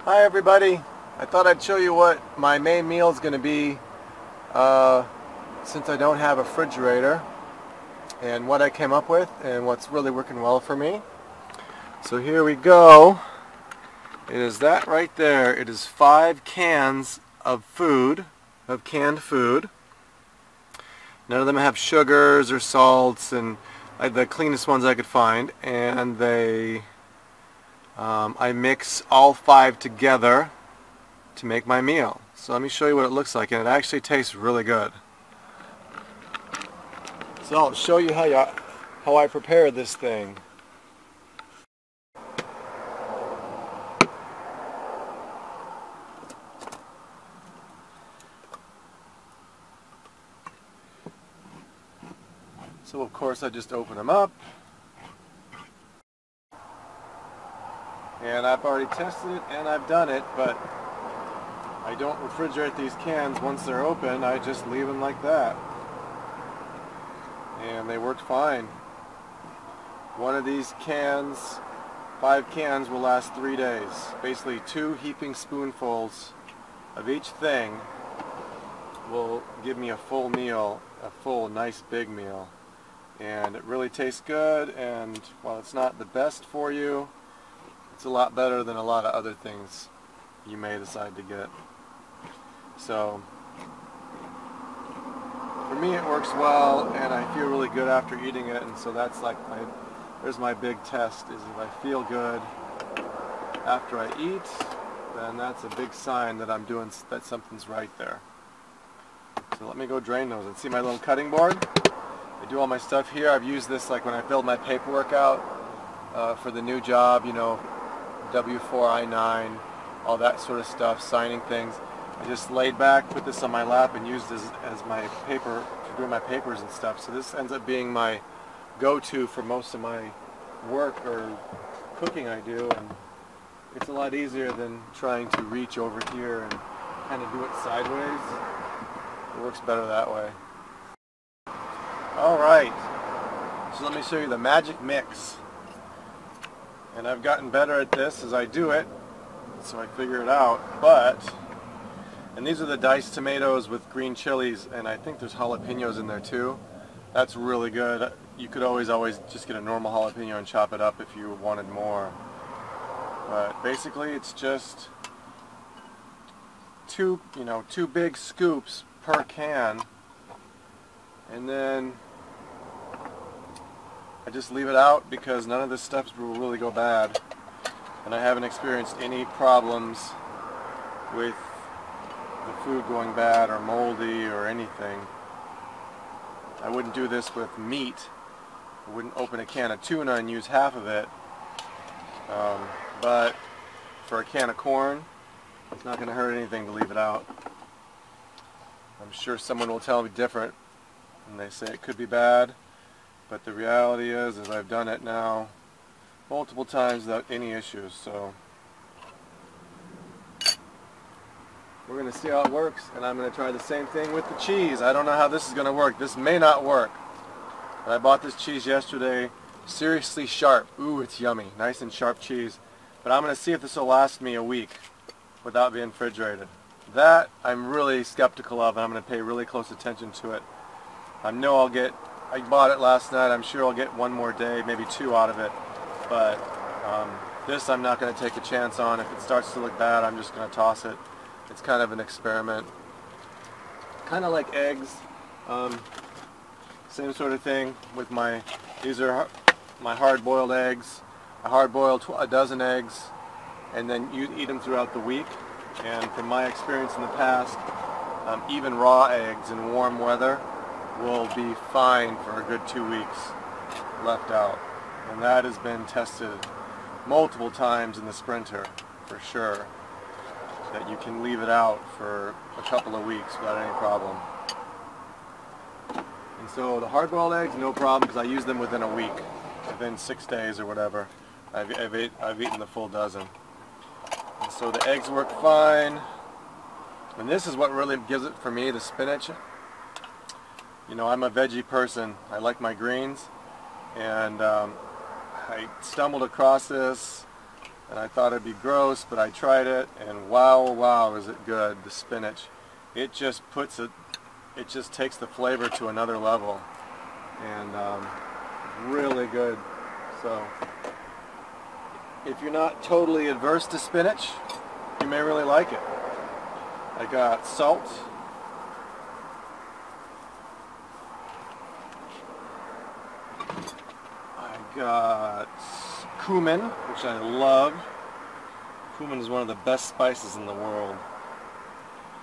Hi everybody. I thought I'd show you what my main meal is going to be since I don't have a refrigerator, and what I came up with and what's really working well for me. So here we go. It is that right there. It is 5 cans of food, of canned food. None of them have sugars or salts, and the cleanest ones I could find, and I mix all 5 together to make my meal. So let me show you what it looks like, and it actually tastes really good. So I'll show you how I prepare this thing. So of course I just open them up, and I've already tested it and I've done it, but I don't refrigerate these cans once they're open. I just leave them like that, and they work fine. One of these cans, 5 cans, will last 3 days. Basically 2 heaping spoonfuls of each thing will give me a full meal, a full nice big meal. And it really tastes good, and while it's not the best for you, it's a lot better than a lot of other things you may decide to get. So for me it works well, and I feel really good after eating it, and so that's like there's my big test, is if I feel good after I eat, then that's a big sign that that something's right there. So let me go drain those, and see my little cutting board? I do all my stuff here. I've used this like when I filled my paperwork out for the new job, you know, W4, I-9, all that sort of stuff, signing things. I just laid back, put this on my lap, and used as my paper for doing my papers and stuff. So this ends up being my go-to for most of my work or cooking I do, and it's a lot easier than trying to reach over here and kind of do it sideways. It works better that way. Alright, so let me show you the magic mix. And I've gotten better at this as I do it, so I figure it out. And these are the diced tomatoes with green chilies, and I think there's jalapenos in there too. That's really good. You could always just get a normal jalapeno and chop it up if you wanted more. But basically it's just two big scoops per can, and then I just leave it out because none of this stuff will really go bad, and I haven't experienced any problems with the food going bad or moldy or anything. I wouldn't do this with meat. I wouldn't open a can of tuna and use half of it, but for a can of corn, it's not going to hurt anything to leave it out. I'm sure someone will tell me different, and they say it could be bad, but the reality is I've done it now multiple times without any issues. So we're going to see how it works, and I'm going to try the same thing with the cheese. I don't know how this is going to work. This may not work. But I bought this cheese yesterday, seriously sharp. Ooh, it's yummy. Nice and sharp cheese. But I'm going to see if this will last me a week without being refrigerated. That I'm really skeptical of, and I'm going to pay really close attention to it. I bought it last night. I'm sure I'll get one more day, maybe 2 out of it. But this I'm not going to take a chance on. If it starts to look bad, I'm just going to toss it. It's kind of an experiment. Kind of like eggs. Same sort of thing with these are my hard-boiled eggs. I hard-boil a dozen eggs, and then you eat them throughout the week. And from my experience in the past, even raw eggs in warm weather will be fine for a good 2 weeks left out. And that has been tested multiple times in the Sprinter, for sure, that you can leave it out for a couple of weeks without any problem. And so the hard-boiled eggs, no problem, because I use them within a week, within 6 days or whatever. I've eaten the full dozen. And so the eggs work fine. And this is what really gives it for me, the spinach. You know, I'm a veggie person. I like my greens. And I stumbled across this and I thought it'd be gross, but I tried it, and wow, wow, is it good, the spinach. It just takes the flavor to another level, and really good. So if you're not totally adverse to spinach, you may really like it. I got salt, I got cumin, which I love. Cumin is one of the best spices in the world.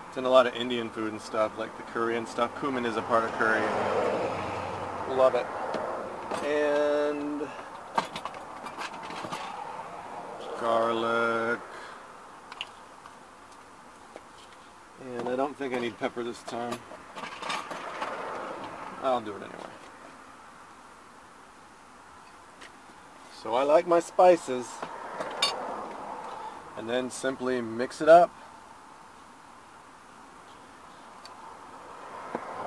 It's in a lot of Indian food and stuff, like the curry and stuff. Cumin is a part of curry. Love it. And garlic. And I don't think I need pepper this time. I'll do it anyway. So I like my spices, and then simply mix it up.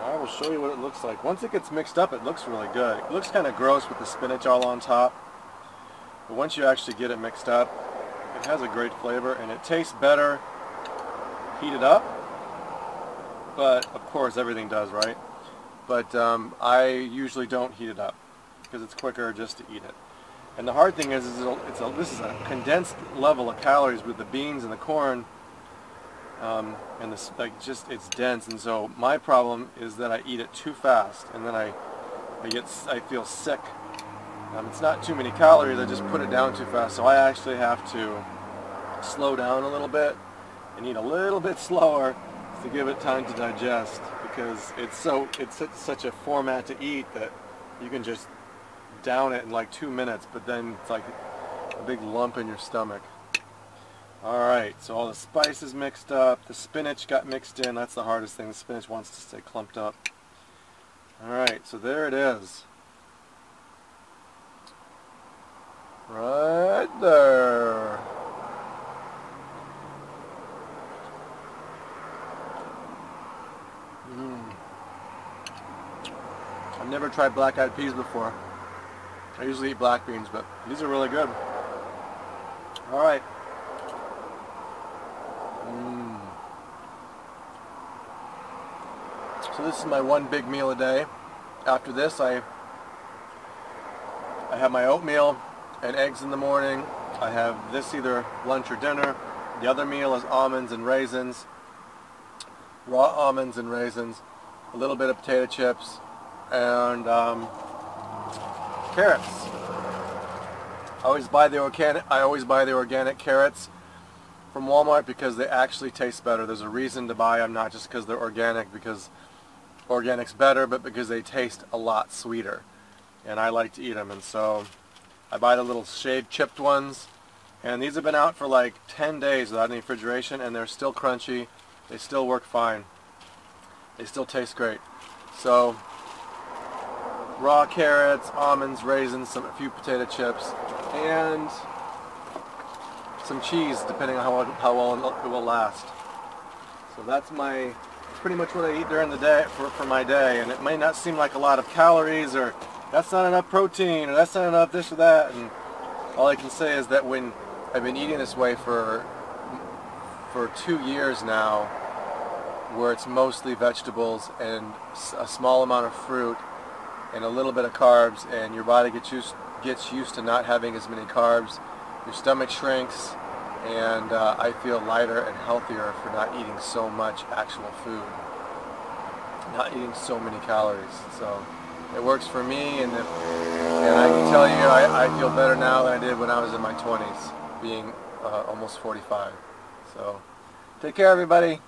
I will show you what it looks like. Once it gets mixed up, it looks really good. It looks kind of gross with the spinach all on top, but once you actually get it mixed up, it has a great flavor, and it tastes better heated up. But of course everything does, right? But I usually don't heat it up because it's quicker just to eat it. And the hard thing is this is a condensed level of calories with the beans and the corn, and it's dense. And so my problem is that I eat it too fast, and then I feel sick. It's not too many calories. I just put it down too fast. So I actually have to slow down a little bit and eat a little bit slower to give it time to digest, because it's such a format to eat that you can just down it in like 2 minutes, but then it's like a big lump in your stomach. Alright, so all the spices mixed up, the spinach got mixed in. That's the hardest thing. The spinach wants to stay clumped up. Alright, so there it is. Right there. I've never tried black-eyed peas before. I usually eat black beans, but these are really good. Alright. So this is my one big meal a day. After this, I have my oatmeal and eggs in the morning. I have this either lunch or dinner. The other meal is almonds and raisins. Raw almonds and raisins. A little bit of potato chips. And carrots. I always buy the organic carrots from Walmart because they actually taste better. There's a reason to buy them, not just because they're organic, because organic's better, but because they taste a lot sweeter. And I like to eat them, and so I buy the little shaved chipped ones. And these have been out for like 10 days without any refrigeration, and they're still crunchy. They still work fine. They still taste great. So raw carrots, almonds, raisins, a few potato chips, and some cheese, depending on how well it will last. So that's pretty much what I eat during the day for my day. And it may not seem like a lot of calories, or that's not enough protein, or that's not enough this or that. And all I can say is that when I've been eating this way for 2 years now, where it's mostly vegetables and a small amount of fruit and a little bit of carbs, and your body gets used to not having as many carbs, your stomach shrinks, and I feel lighter and healthier for not eating so much actual food, not eating so many calories. So it works for me, and I can tell you I feel better now than I did when I was in my 20s, being almost 45. So take care, everybody.